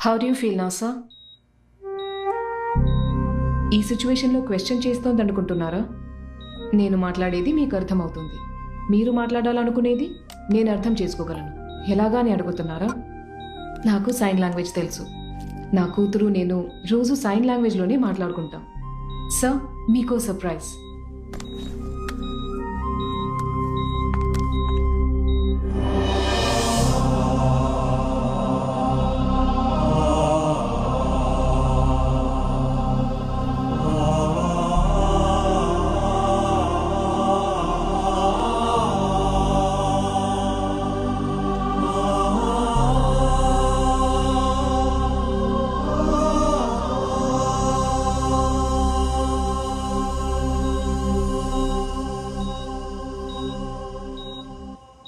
How do you feel now sir? ఈ సిచ్యువేషన్లో question చేస్తోంది అనుకుంటున్నారా? నేను మాట్లాడేది మీకు అర్థమవుతుంది, మీరు మాట్లాడాలనుకునేది నేను అర్థం చేసుకోగలను. ఎలాగాని అడుగుతున్నారా? నాకు సైన్ లాంగ్వేజ్ తెలుసు. నా కూతురు నేను రోజు సైన్ లాంగ్వేజ్లోనే మాట్లాడుకుంటాం. సార్, మీకో సర్ప్రైజ్.